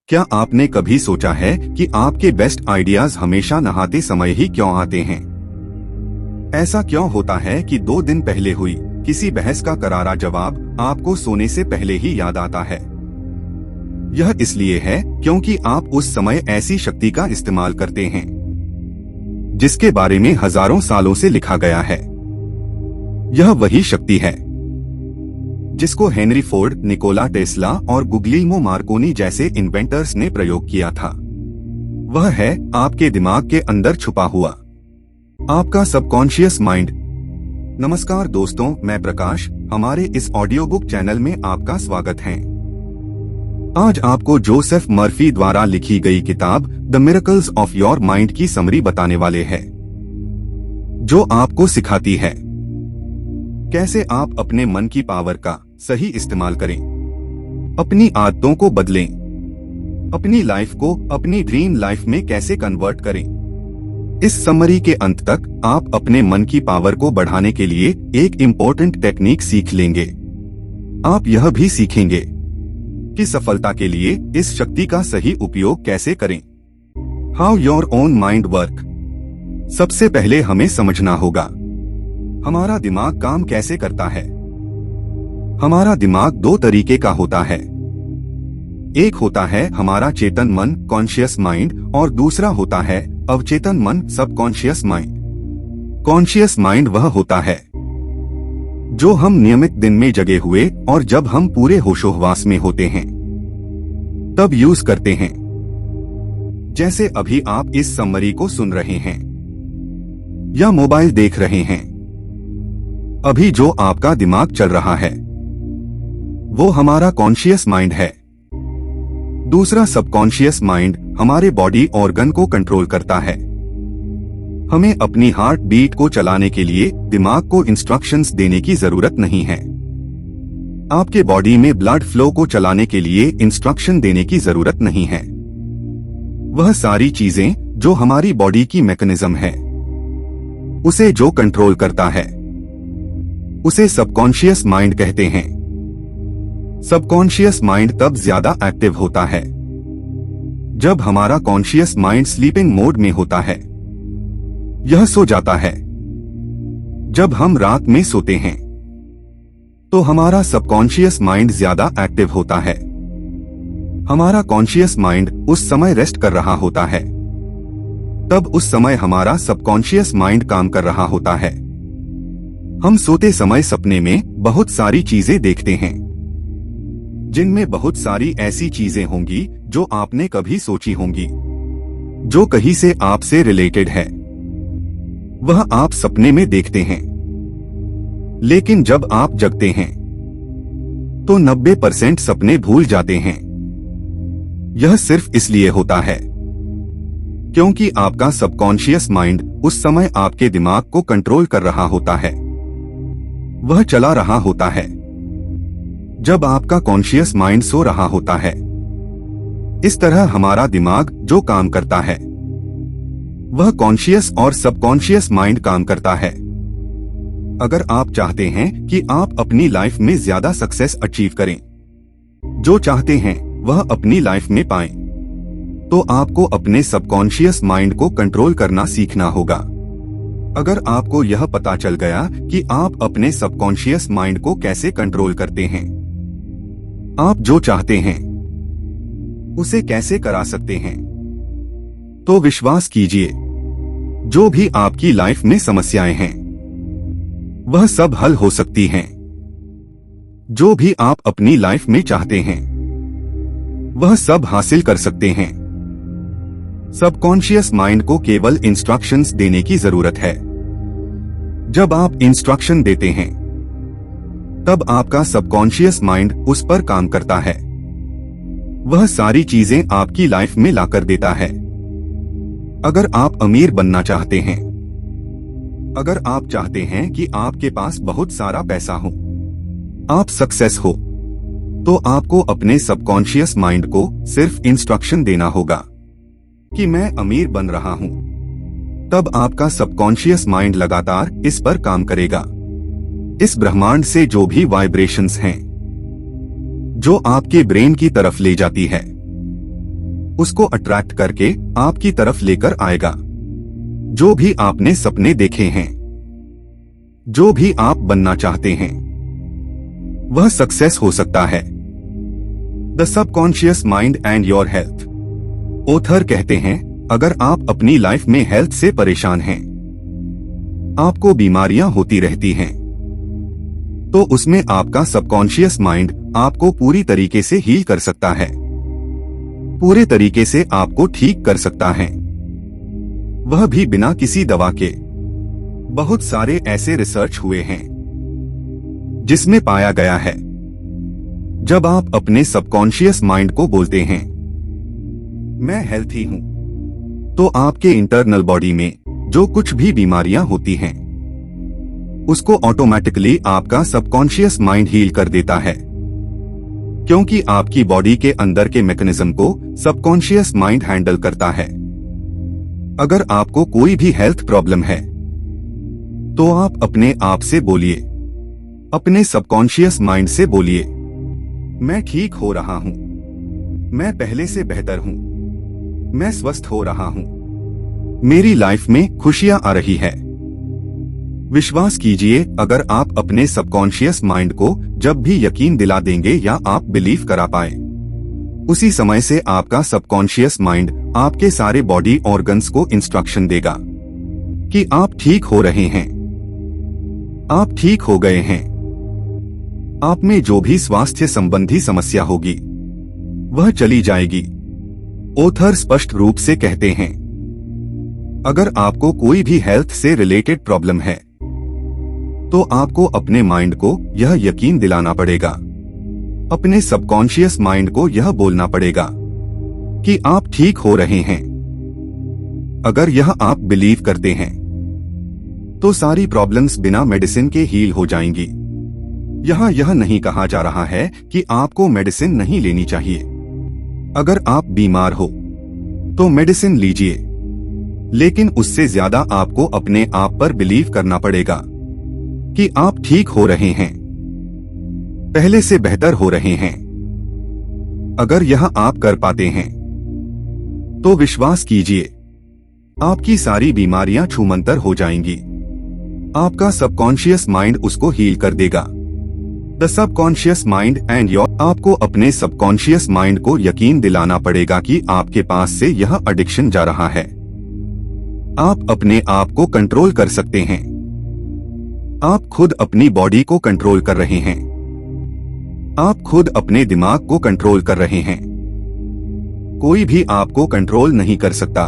क्या आपने कभी सोचा है कि आपके बेस्ट आइडियाज हमेशा नहाते समय ही क्यों आते हैं? ऐसा क्यों होता है कि 2 दिन पहले हुई किसी बहस का करारा जवाब आपको सोने से पहले ही याद आता है? यह इसलिए है क्योंकि आप उस समय ऐसी शक्ति का इस्तेमाल करते हैं जिसके बारे में हजारों सालों से लिखा गया है। यह वही शक्ति है जिसको हेनरी फोर्ड, निकोला टेस्ला और गुग्लिएमो मार्कोनी जैसे इन्वेंटर्स ने प्रयोग किया था। वह है आपके दिमाग के अंदर छुपा हुआ आपका सबकॉन्शियस माइंड। नमस्कार दोस्तों, मैं प्रकाश। हमारे इस ऑडियो बुक चैनल में आपका स्वागत है। आज आपको जोसेफ मर्फी द्वारा लिखी गई किताब the miracles of your mind की समरी बताने वाले हैं, जो आपको सिखाती है कैसे आप अपने मन की पावर का सही इस्तेमाल करें, अपनी आदतों को बदलें, अपनी लाइफ को अपनी ड्रीम लाइफ में कैसे कन्वर्ट करें। इस समरी के अंत तक आप अपने मन की पावर को बढ़ाने के लिए एक इम्पोर्टेंट टेक्निक सीख लेंगे। आप यह भी सीखेंगे कि सफलता के लिए इस शक्ति का सही उपयोग कैसे करें। How your own mind work. सबसे पहले हमें समझना होगा हमारा दिमाग काम कैसे करता है। हमारा दिमाग 2 तरीके का होता है। एक होता है हमारा चेतन मन, कॉन्शियस माइंड, और दूसरा होता है अवचेतन मन, सबकॉन्शियस माइंड। कॉन्शियस माइंड वह होता है जो हम नियमित दिन में जगे हुए और जब हम पूरे होशोहवास में होते हैं तब यूज करते हैं। जैसे अभी आप इस समरी को सुन रहे हैं या मोबाइल देख रहे हैं। अभी जो आपका दिमाग चल रहा है वो हमारा कॉन्शियस माइंड है। दूसरा सबकॉन्शियस माइंड हमारे बॉडी ऑर्गन को कंट्रोल करता है। हमें अपनी हार्ट बीट को चलाने के लिए दिमाग को इंस्ट्रक्शंस देने की जरूरत नहीं है। आपके बॉडी में ब्लड फ्लो को चलाने के लिए इंस्ट्रक्शन देने की जरूरत नहीं है। वह सारी चीजें जो हमारी बॉडी की मैकेनिज्म है उसे जो कंट्रोल करता है उसे सबकॉन्शियस माइंड कहते हैं। सबकॉन्शियस माइंड तब ज्यादा एक्टिव होता है जब हमारा कॉन्शियस माइंड स्लीपिंग मोड में होता है। यह सो जाता है। जब हम रात में सोते हैं तो हमारा सबकॉन्शियस माइंड ज्यादा एक्टिव होता है। हमारा कॉन्शियस माइंड उस समय रेस्ट कर रहा होता है। तब उस समय हमारा सबकॉन्शियस माइंड काम कर रहा होता है। हम सोते समय सपने में बहुत सारी चीजें देखते हैं जिनमें बहुत सारी ऐसी चीजें होंगी जो आपने कभी सोची होंगी, जो कहीं से आपसे रिलेटेड है। वह आप सपने में देखते हैं, लेकिन जब आप जगते हैं तो 90% सपने भूल जाते हैं। यह सिर्फ इसलिए होता है क्योंकि आपका सबकॉन्शियस माइंड उस समय आपके दिमाग को कंट्रोल कर रहा होता है। वह चला रहा होता है जब आपका कॉन्शियस माइंड सो रहा होता है। इस तरह हमारा दिमाग जो काम करता है वह कॉन्शियस और सबकॉन्शियस माइंड काम करता है। अगर आप चाहते हैं कि आप अपनी लाइफ में ज्यादा सक्सेस अचीव करें, जो चाहते हैं वह अपनी लाइफ में पाएं, तो आपको अपने सबकॉन्शियस माइंड को कंट्रोल करना सीखना होगा। अगर आपको यह पता चल गया कि आप अपने सबकॉन्शियस माइंड को कैसे कंट्रोल करते हैं, आप जो चाहते हैं उसे कैसे करा सकते हैं, तो विश्वास कीजिए जो भी आपकी लाइफ में समस्याएं हैं वह सब हल हो सकती हैं। जो भी आप अपनी लाइफ में चाहते हैं वह सब हासिल कर सकते हैं। सबकॉन्शियस माइंड को केवल इंस्ट्रक्शंस देने की जरूरत है। जब आप इंस्ट्रक्शन देते हैं तब आपका सबकॉन्शियस माइंड उस पर काम करता है। वह सारी चीजें आपकी लाइफ में लाकर देता है। अगर आप अमीर बनना चाहते हैं, अगर आप चाहते हैं कि आपके पास बहुत सारा पैसा हो, आप सक्सेस हो, तो आपको अपने सबकॉन्शियस माइंड को सिर्फ इंस्ट्रक्शन देना होगा कि मैं अमीर बन रहा हूं। तब आपका सबकॉन्शियस माइंड लगातार इस पर काम करेगा। इस ब्रह्मांड से जो भी वाइब्रेशंस हैं जो आपके ब्रेन की तरफ ले जाती है उसको अट्रैक्ट करके आपकी तरफ लेकर आएगा। जो भी आपने सपने देखे हैं, जो भी आप बनना चाहते हैं, वह सक्सेस हो सकता है। The subconscious mind and your health. Author कहते हैं, अगर आप अपनी लाइफ में हेल्थ से परेशान हैं, आपको बीमारियां होती रहती हैं, तो उसमें आपका सबकॉन्शियस माइंड आपको पूरी तरीके से हील कर सकता है, पूरे तरीके से आपको ठीक कर सकता है, वह भी बिना किसी दवा के। बहुत सारे ऐसे रिसर्च हुए हैं जिसमें पाया गया है, जब आप अपने सबकॉन्शियस माइंड को बोलते हैं मैं हेल्थी हूं, तो आपके इंटरनल बॉडी में जो कुछ भी बीमारियां होती हैं, उसको ऑटोमेटिकली आपका सबकॉन्शियस माइंड हील कर देता है, क्योंकि आपकी बॉडी के अंदर के मैकेनिज्म को सबकॉन्शियस माइंड हैंडल करता है। अगर आपको कोई भी हेल्थ प्रॉब्लम है, तो आप अपने आप से बोलिए, अपने सबकॉन्शियस माइंड से बोलिए, मैं ठीक हो रहा हूं, मैं पहले से बेहतर हूं, मैं स्वस्थ हो रहा हूं, मेरी लाइफ में खुशियां आ रही है। विश्वास कीजिए, अगर आप अपने सबकॉन्शियस माइंड को जब भी यकीन दिला देंगे या आप बिलीव करा पाए, उसी समय से आपका सबकॉन्शियस माइंड आपके सारे बॉडी ऑर्गन्स को इंस्ट्रक्शन देगा कि आप ठीक हो रहे हैं, आप ठीक हो गए हैं। आप में जो भी स्वास्थ्य संबंधी समस्या होगी, वह चली जाएगी। ऑथर स्पष्ट रूप से कहते हैं, अगर आपको कोई भी हेल्थ से रिलेटेड प्रॉब्लम है, तो आपको अपने माइंड को यह यकीन दिलाना पड़ेगा, अपने सबकॉन्शियस माइंड को यह बोलना पड़ेगा कि आप ठीक हो रहे हैं। अगर यह आप बिलीव करते हैं, तो सारी प्रॉब्लम्स बिना मेडिसिन के हील हो जाएंगी। यहाँ यह नहीं कहा जा रहा है कि आपको मेडिसिन नहीं लेनी चाहिए। अगर आप बीमार हो, तो मेडिसिन लीजिए, लेकिन उससे ज्यादा आपको अपने आप पर बिलीव करना पड़ेगा कि आप ठीक हो रहे हैं, पहले से बेहतर हो रहे हैं। अगर यह आप कर पाते हैं, तो विश्वास कीजिए, आपकी सारी बीमारियां छूमंतर हो जाएंगी। आपका सबकॉन्शियस माइंड उसको हील कर देगा। The subconscious mind and your. आपको अपने सबकॉन्शियस माइंड को यकीन दिलाना पड़ेगा कि आपके पास से यह एडिक्शन जा रहा है। आप अपने आप को कंट्रोल कर सकते हैं। आप खुद अपनी बॉडी को कंट्रोल कर रहे हैं। आप खुद अपने दिमाग को कंट्रोल कर रहे हैं। कोई भी आपको कंट्रोल नहीं कर सकता।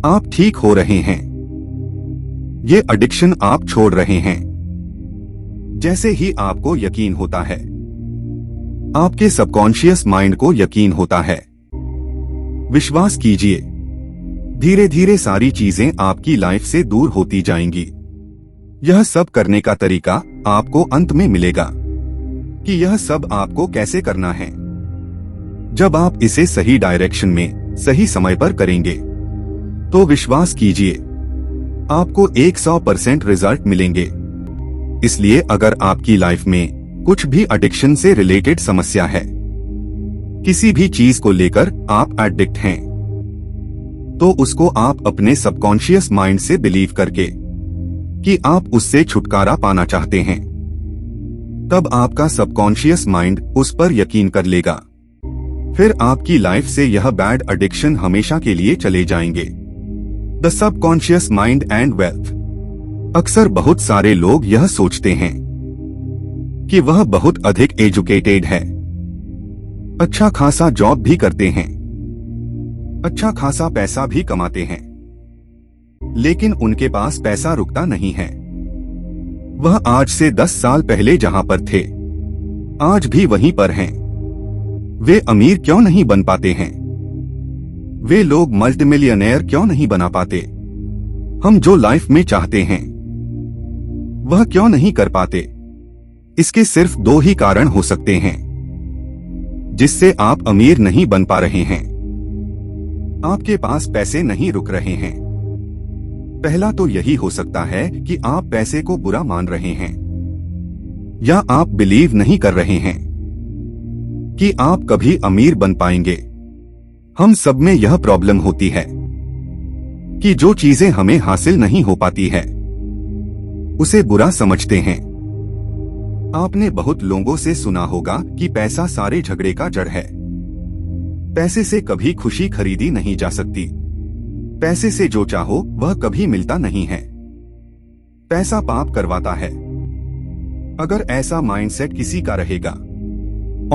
आप ठीक हो रहे हैं। ये एडिक्शन आप छोड़ रहे हैं। जैसे ही आपको यकीन होता है, आपके सबकॉन्शियस माइंड को यकीन होता है। विश्वास कीजिए, धीरे धीरे सारी चीजें आपकी लाइफ से दूर होती जाएंगी। यह सब करने का तरीका आपको अंत में मिलेगा कि यह सब आपको कैसे करना है। जब आप इसे सही डायरेक्शन में सही समय पर करेंगे, तो विश्वास कीजिए, आपको 100% रिजल्ट मिलेंगे। इसलिए अगर आपकी लाइफ में कुछ भी एडिक्शन से रिलेटेड समस्या है, किसी भी चीज को लेकर आप एडिक्ट हैं, तो उसको आप अपने सबकॉन्शियस माइंड से बिलीव करके कि आप उससे छुटकारा पाना चाहते हैं, तब आपका सबकॉन्शियस माइंड उस पर यकीन कर लेगा। फिर आपकी लाइफ से यह बैड एडिक्शन हमेशा के लिए चले जाएंगे। The subconscious mind and wealth. अक्सर बहुत सारे लोग यह सोचते हैं कि वह बहुत अधिक एजुकेटेड है, अच्छा खासा जॉब भी करते हैं, अच्छा खासा पैसा भी कमाते हैं, लेकिन उनके पास पैसा रुकता नहीं है। वह आज से 10 साल पहले जहां पर थे, आज भी वहीं पर हैं। वे अमीर क्यों नहीं बन पाते हैं? वे लोग मल्टीमिलियनेयर क्यों नहीं बना पाते? हम जो लाइफ में चाहते हैं, वह क्यों नहीं कर पाते? इसके सिर्फ 2 ही कारण हो सकते हैं जिससे आप अमीर नहीं बन पा रहे हैं। आपके पास पैसे नहीं रुक रहे हैं। पहला तो यही हो सकता है कि आप पैसे को बुरा मान रहे हैं, या आप बिलीव नहीं कर रहे हैं कि आप कभी अमीर बन पाएंगे। हम सब में यह प्रॉब्लम होती है कि जो चीजें हमें हासिल नहीं हो पाती है उसे बुरा समझते हैं। आपने बहुत लोगों से सुना होगा कि पैसा सारे झगड़े का जड़ है। पैसे से कभी खुशी खरीदी नहीं जा सकती। पैसे से जो चाहो वह कभी मिलता नहीं है। पैसा पाप करवाता है। अगर ऐसा माइंडसेट किसी का रहेगा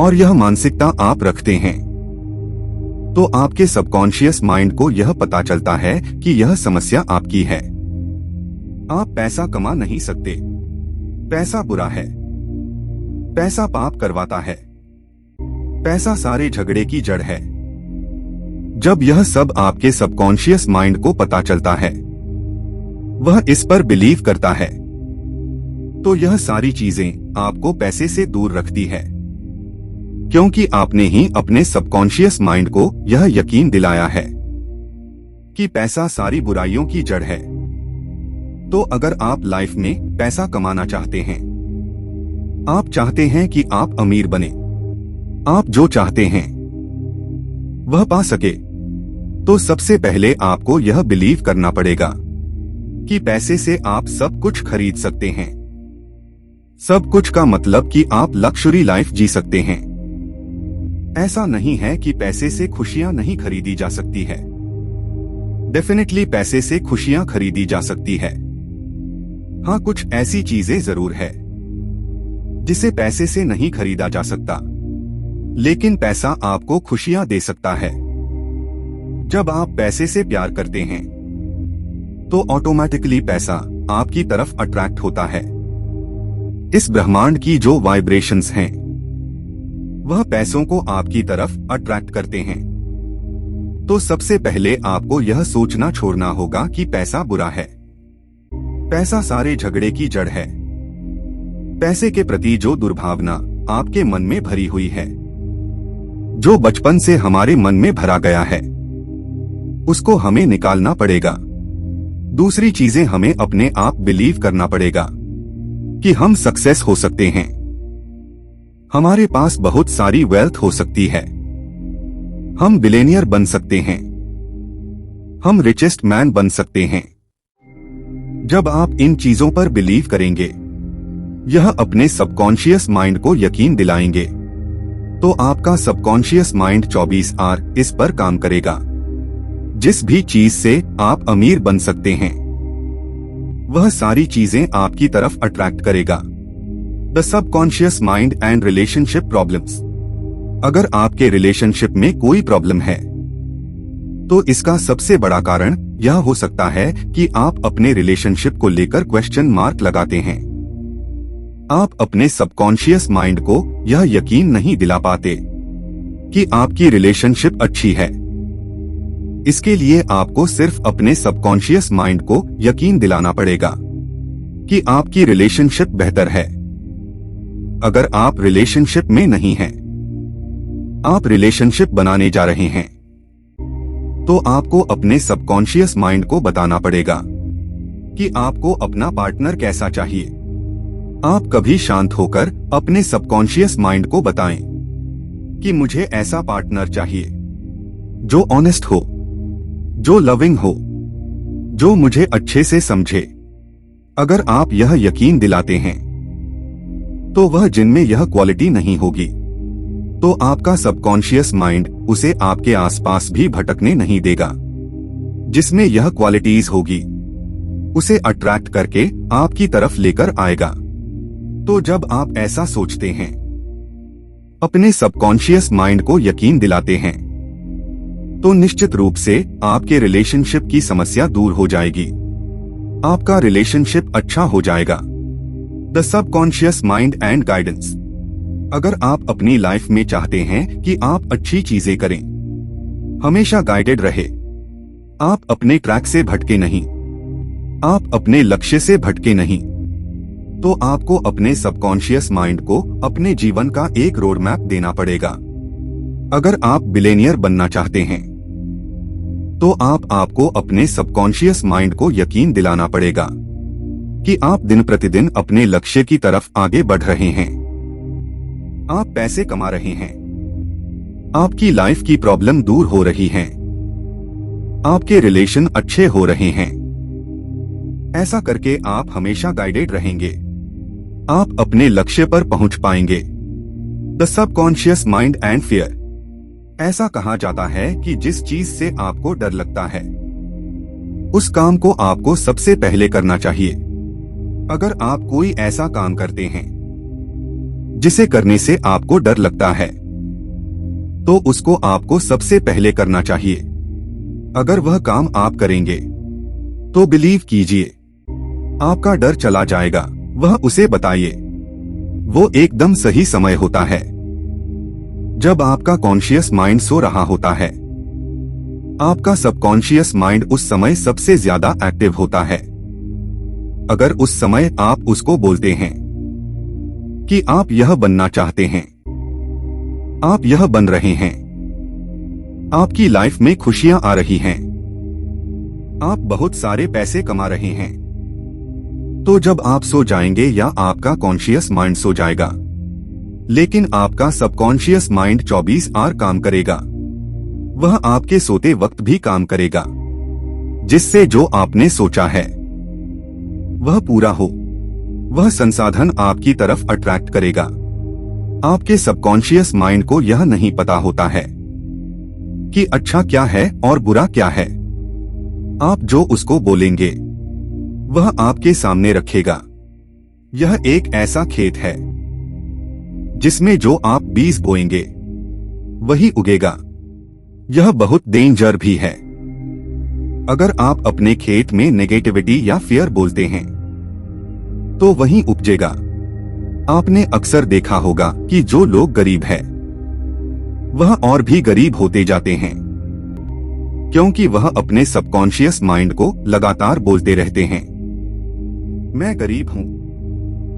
और यह मानसिकता आप रखते हैं तो आपके सबकॉन्शियस माइंड को यह पता चलता है कि यह समस्या आपकी है। आप पैसा कमा नहीं सकते। पैसा बुरा है। पैसा पाप करवाता है। पैसा सारे झगड़े की जड़ है। जब यह सब आपके सबकॉन्शियस माइंड को पता चलता है, वह इस पर बिलीव करता है, तो यह सारी चीजें आपको पैसे से दूर रखती है, क्योंकि आपने ही अपने सबकॉन्शियस माइंड को यह यकीन दिलाया है कि पैसा सारी बुराइयों की जड़ है। तो अगर आप लाइफ में पैसा कमाना चाहते हैं, आप चाहते हैं कि आप अमीर बने, आप जो चाहते हैं वह पा सके, तो सबसे पहले आपको यह बिलीव करना पड़ेगा कि पैसे से आप सब कुछ खरीद सकते हैं। सब कुछ का मतलब कि आप लक्जरी लाइफ जी सकते हैं। ऐसा नहीं है कि पैसे से खुशियां नहीं खरीदी जा सकती है। डेफिनेटली पैसे से खुशियां खरीदी जा सकती है। हाँ, कुछ ऐसी चीजें जरूर है जिसे पैसे से नहीं खरीदा जा सकता, लेकिन पैसा आपको खुशियां दे सकता है। जब आप पैसे से प्यार करते हैं तो ऑटोमेटिकली पैसा आपकी तरफ अट्रैक्ट होता है। इस ब्रह्मांड की जो वाइब्रेशंस हैं वह पैसों को आपकी तरफ अट्रैक्ट करते हैं। तो सबसे पहले आपको यह सोचना छोड़ना होगा कि पैसा बुरा है। पैसा सारे झगड़े की जड़ है। पैसे के प्रति जो दुर्भावना आपके मन में भरी हुई है, जो बचपन से हमारे मन में भरा गया है, उसको हमें निकालना पड़ेगा। दूसरी चीजें हमें अपने आप बिलीव करना पड़ेगा कि हम सक्सेस हो सकते हैं। हमारे पास बहुत सारी वेल्थ हो सकती है। हम बिलियनियर बन सकते हैं। हम रिचेस्ट मैन बन सकते हैं। जब आप इन चीजों पर बिलीव करेंगे, यह अपने सबकॉन्शियस माइंड को यकीन दिलाएंगे, तो आपका सबकॉन्शियस माइंड 24 आवर इस पर काम करेगा। जिस भी चीज से आप अमीर बन सकते हैं, वह सारी चीजें आपकी तरफ अट्रैक्ट करेगा। The subconscious mind and relationship problems. अगर आपके रिलेशनशिप में कोई प्रॉब्लम है, तो इसका सबसे बड़ा कारण यह हो सकता है कि आप अपने रिलेशनशिप को लेकर क्वेश्चन मार्क लगाते हैं। आप अपने सबकॉन्शियस माइंड को यह यकीन नहीं दिला पाते कि आपकी रिलेशनशिप अच्छी है। इसके लिए आपको सिर्फ अपने सबकॉन्शियस माइंड को यकीन दिलाना पड़ेगा कि आपकी रिलेशनशिप बेहतर है। अगर आप रिलेशनशिप में नहीं हैं, आप रिलेशनशिप बनाने जा रहे हैं, तो आपको अपने सबकॉन्शियस माइंड को बताना पड़ेगा कि आपको अपना पार्टनर कैसा चाहिए। आप कभी शांत होकर अपने सबकॉन्शियस माइंड को बताएं कि मुझे ऐसा पार्टनर चाहिए जो ऑनेस्ट हो, जो लविंग हो, जो मुझे अच्छे से समझे। अगर आप यह यकीन दिलाते हैं, तो वह जिनमें यह क्वालिटी नहीं होगी, तो आपका सबकॉन्शियस माइंड उसे आपके आसपास भी भटकने नहीं देगा। जिसमें यह क्वालिटीज होगी, उसे अट्रैक्ट करके आपकी तरफ लेकर आएगा। तो जब आप ऐसा सोचते हैं, अपने सबकॉन्शियस माइंड को यकीन दिलाते हैं, तो निश्चित रूप से आपके रिलेशनशिप की समस्या दूर हो जाएगी। आपका रिलेशनशिप अच्छा हो जाएगा। The subconscious mind and guidance. अगर आप अपनी लाइफ में चाहते हैं कि आप अच्छी चीजें करें, हमेशा गाइडेड रहे, आप अपने ट्रैक से भटके नहीं, आप अपने लक्ष्य से भटके नहीं, तो आपको अपने सबकॉन्शियस माइंड को अपने जीवन का एक रोड मैप देना पड़ेगा। अगर आप बिलियनियर बनना चाहते हैं, तो आपको अपने सबकॉन्शियस माइंड को यकीन दिलाना पड़ेगा कि आप दिन प्रतिदिन अपने लक्ष्य की तरफ आगे बढ़ रहे हैं। आप पैसे कमा रहे हैं, आपकी लाइफ की प्रॉब्लम दूर हो रही हैं। आपके रिलेशन अच्छे हो रहे हैं। ऐसा करके आप हमेशा गाइडेड रहेंगे। आप अपने लक्ष्य पर पहुंच पाएंगे। The subconscious mind and fear. ऐसा कहा जाता है कि जिस चीज से आपको डर लगता है उस काम को आपको सबसे पहले करना चाहिए। अगर आप कोई ऐसा काम करते हैं जिसे करने से आपको डर लगता है तो उसको आपको सबसे पहले करना चाहिए। अगर वह काम आप करेंगे तो बिलीव कीजिए आपका डर चला जाएगा। वह उसे बताइए। वो एकदम सही समय होता है जब आपका कॉन्शियस माइंड सो रहा होता है। आपका सबकॉन्शियस माइंड उस समय सबसे ज्यादा एक्टिव होता है। अगर उस समय आप उसको बोलते हैं कि आप यह बनना चाहते हैं, आप यह बन रहे हैं, आपकी लाइफ में खुशियां आ रही हैं, आप बहुत सारे पैसे कमा रहे हैं, तो जब आप सो जाएंगे या आपका कॉन्शियस माइंड सो जाएगा लेकिन आपका सबकॉन्शियस माइंड 24 आवर काम करेगा। वह आपके सोते वक्त भी काम करेगा जिससे जो आपने सोचा है वह पूरा हो। वह संसाधन आपकी तरफ अट्रैक्ट करेगा। आपके सबकॉन्शियस माइंड को यह नहीं पता होता है कि अच्छा क्या है और बुरा क्या है। आप जो उसको बोलेंगे वह आपके सामने रखेगा। यह एक ऐसा खेत है जिसमें जो आप बीज बोएंगे वही उगेगा। यह बहुत डेंजर भी है। अगर आप अपने खेत में नेगेटिविटी या फियर बोलते हैं तो वही उपजेगा। आपने अक्सर देखा होगा कि जो लोग गरीब हैं वह और भी गरीब होते जाते हैं क्योंकि वह अपने सबकॉन्शियस माइंड को लगातार बोलते रहते हैं मैं गरीब हूं।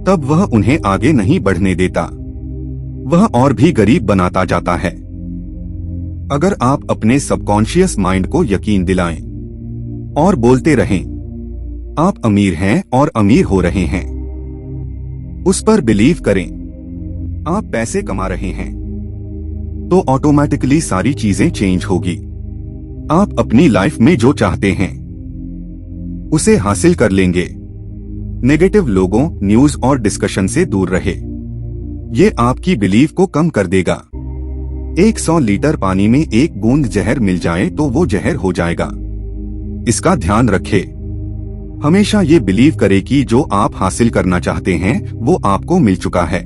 तब वह उन्हें आगे नहीं बढ़ने देता, वह और भी गरीब बनाता जाता है। अगर आप अपने सबकॉन्शियस माइंड को यकीन दिलाएं और बोलते रहें आप अमीर हैं और अमीर हो रहे हैं, उस पर बिलीव करें, आप पैसे कमा रहे हैं, तो ऑटोमेटिकली सारी चीजें चेंज होगी। आप अपनी लाइफ में जो चाहते हैं उसे हासिल कर लेंगे। नेगेटिव लोगों, न्यूज और डिस्कशन से दूर रहे। ये आपकी बिलीफ को कम कर देगा। 100 लीटर पानी में एक बूंद जहर मिल जाए तो वो जहर हो जाएगा। इसका ध्यान रखें। हमेशा ये बिलीव करें कि जो आप हासिल करना चाहते हैं वो आपको मिल चुका है।